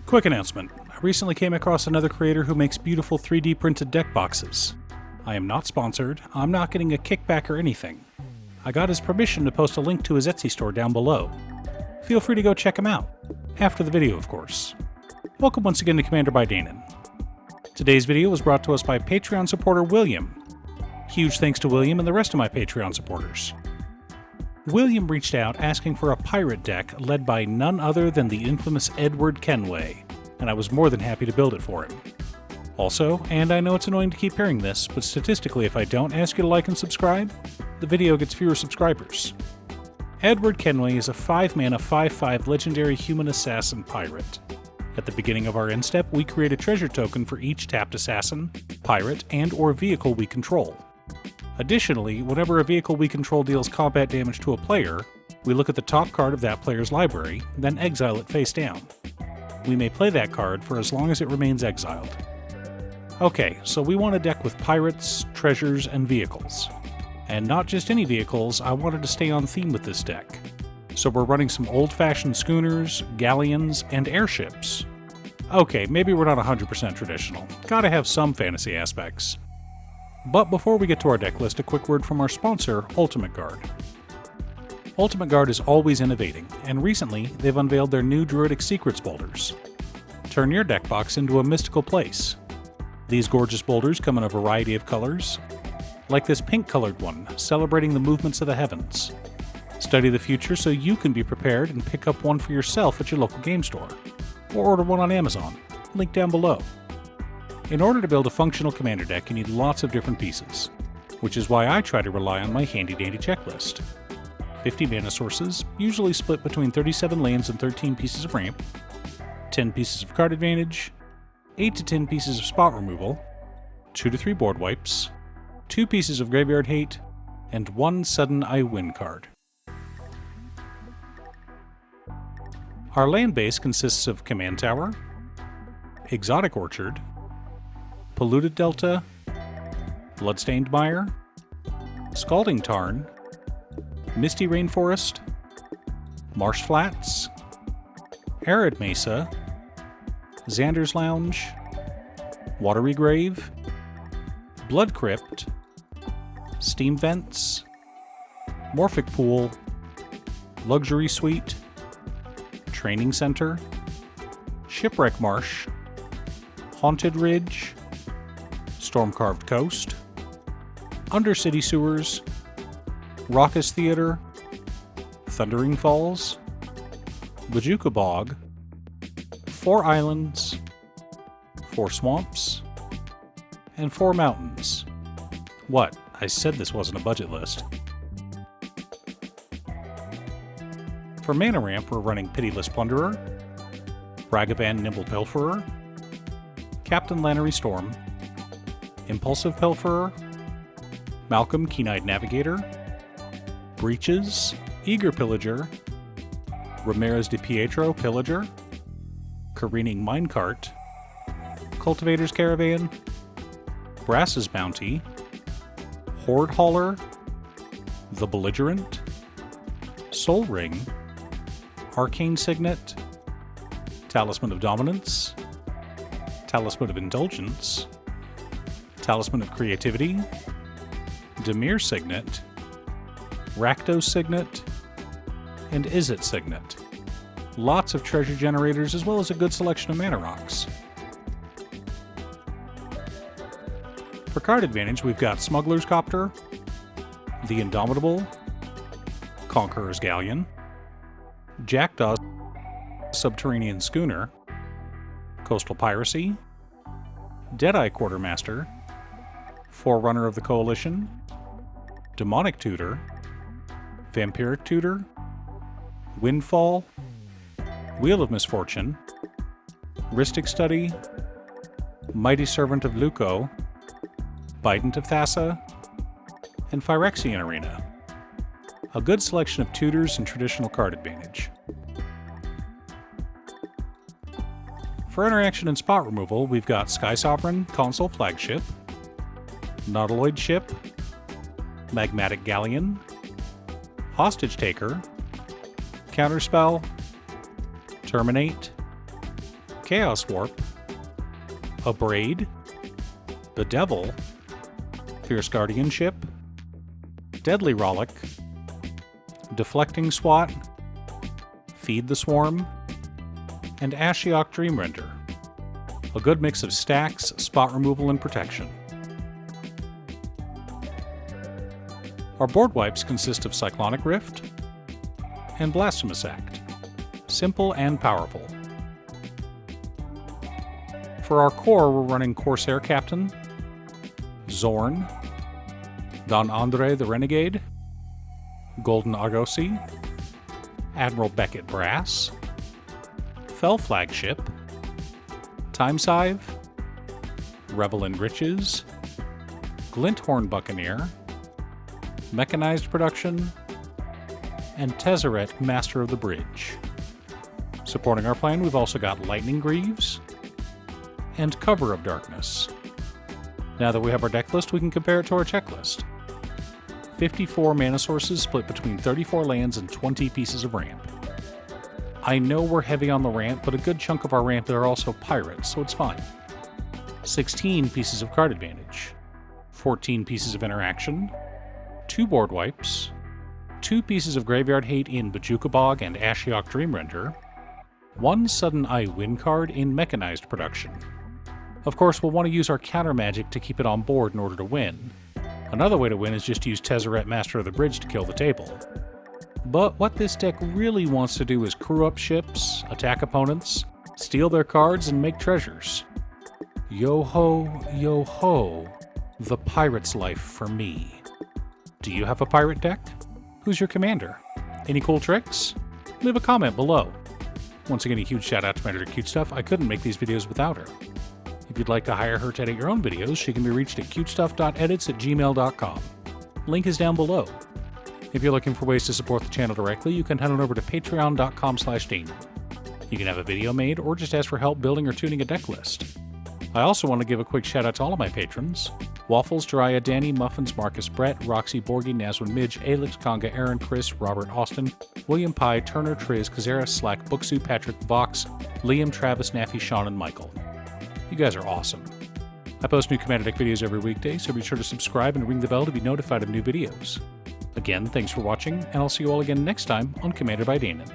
Quick announcement. I recently came across another creator who makes beautiful 3D printed deck boxes. I am not sponsored, I'm not getting a kickback or anything. I got his permission to post a link to his Etsy store down below. Feel free to go check him out. After the video, of course. Welcome once again to Commander by Danon. Today's video was brought to us by Patreon supporter William. Huge thanks to William and the rest of my Patreon supporters. William reached out asking for a pirate deck led by none other than the infamous Edward Kenway, and I was more than happy to build it for him. Also, and I know it's annoying to keep hearing this, but statistically if I don't ask you to like and subscribe, the video gets fewer subscribers. Edward Kenway is a 5-mana 5/5 legendary human assassin pirate. At the beginning of our end step, we create a treasure token for each tapped assassin, pirate, and/or vehicle we control. Additionally, whenever a vehicle we control deals combat damage to a player, we look at the top card of that player's library, then exile it face down. We may play that card for as long as it remains exiled. Okay, so we want a deck with pirates, treasures, and vehicles. And not just any vehicles, I wanted to stay on theme with this deck. So we're running some old-fashioned schooners, galleons, and airships. Okay, maybe we're not 100% traditional. Gotta have some fantasy aspects. But before we get to our deck list, a quick word from our sponsor, Ultimate Guard. Ultimate Guard is always innovating, and recently they've unveiled their new Druidic Secrets boulders. Turn your deck box into a mystical place. These gorgeous boulders come in a variety of colors, like this pink-colored one, celebrating the movements of the heavens. Study the future so you can be prepared and pick up one for yourself at your local game store, or order one on Amazon, link down below. In order to build a functional commander deck, you need lots of different pieces, which is why I try to rely on my handy-dandy checklist. 50 mana sources, usually split between 37 lands and 13 pieces of ramp, 10 pieces of card advantage, 8 to 10 pieces of spot removal, 2 to 3 board wipes, 2 pieces of graveyard hate, and 1 sudden I win card. Our land base consists of Command Tower, Exotic Orchard, Polluted Delta, Bloodstained Mire, Scalding Tarn, Misty Rainforest, Marsh Flats, Arid Mesa, Xander's Lounge, Watery Grave, Blood Crypt, Steam Vents, Morphic Pool, Luxury Suite, Training Center, Shipwreck Marsh, Haunted Ridge, Storm-Carved Coast, Undercity Sewers, Raucous Theater, Thundering Falls, Bajuka Bog, 4 islands, 4 swamps, and 4 mountains. What? I said this wasn't a budget list. For mana ramp, we're running Pitiless Plunderer, Ragavan Nimble Pilferer, Captain Lannery Storm, Impulsive Pilferer, Malcolm Keen-Eyed Navigator, Breaches, Eager Pillager, Ramirez de Pietro Pillager, Careening Minecart, Cultivator's Caravan, Brass's Bounty, Horde Hauler, The Belligerent, Soul Ring, Arcane Signet, Talisman of Dominance, Talisman of Indulgence, Talisman of Creativity, Dimir Signet, Rakdos Signet, and Izzet Signet. Lots of treasure generators as well as a good selection of mana rocks. For card advantage, we've got Smuggler's Copter, The Indomitable, Conqueror's Galleon, Jackdaw's Subterranean Schooner, Coastal Piracy, Deadeye Quartermaster, Forerunner of the Coalition, Demonic Tutor, Vampiric Tutor, Windfall, Wheel of Misfortune, Rhystic Study, Mighty Servant of Luco, Bident of Thassa, and Phyrexian Arena. A good selection of tutors and traditional card advantage. For interaction and spot removal, we've got Sky Sovereign Console Flagship, Nautiloid Ship, Magmatic Galleon, Hostage Taker, Counterspell, Terminate, Chaos Warp, Abrade, Bedevil, Fierce Guardianship, Deadly Rollick, Deflecting Swat, Feed the Swarm, and Ashiok Dreamrender. A good mix of stacks, spot removal, and protection. Our board wipes consist of Cyclonic Rift and Blasphemous Act. Simple and powerful. For our core, we're running Corsair Captain, Zorn, Don Andre the Renegade, Golden Argosy, Admiral Beckett Brass, Fell Flagship, Time Scythe, Revel in Riches, Glinthorn Buccaneer, Mechanized Production, and Tezzeret Master of the Bridge. Supporting our plan, we've also got Lightning Greaves and Cover of Darkness. Now that we have our deck list, we can compare it to our checklist. 54 mana sources split between 34 lands and 20 pieces of ramp. I know we're heavy on the ramp, but a good chunk of our ramp are also pirates, so it's fine. 16 pieces of card advantage, 14 pieces of interaction, 2 board wipes, 2 pieces of graveyard hate in Bojuka Bog and Ashiok Dreamrender, 1 Sudden Eye win card in Mechanized Production. Of course, we'll want to use our counter magic to keep it on board in order to win. Another way to win is just to use Tezzeret Master of the Bridge to kill the table. But what this deck really wants to do is crew up ships, attack opponents, steal their cards, and make treasures. Yo ho, the pirate's life for me. Do you have a pirate deck? Who's your commander? Any cool tricks? Leave a comment below. Once again, a huge shout out to my editor Cutestuff. I couldn't make these videos without her. If you'd like to hire her to edit your own videos, she can be reached at cutestuff.edits@gmail.com. Link is down below. If you're looking for ways to support the channel directly, you can head on over to patreon.com/Damon. You can have a video made or just ask for help building or tuning a deck list. I also want to give a quick shout out to all of my patrons: Waffles, Jiraiya, Danny, Muffins, Marcus, Brett, Roxy, Borgie, Nazwin, Midge, Alex, Conga, Aaron, Chris, Robert, Austin, William Pye, Turner, Triz, Kazera, Slack, Booksu, Patrick, Vox, Liam, Travis, Naffy, Sean, and Michael. You guys are awesome. I post new Commander Deck videos every weekday, so be sure to subscribe and ring the bell to be notified of new videos. Again, thanks for watching, and I'll see you all again next time on Commander by Damon.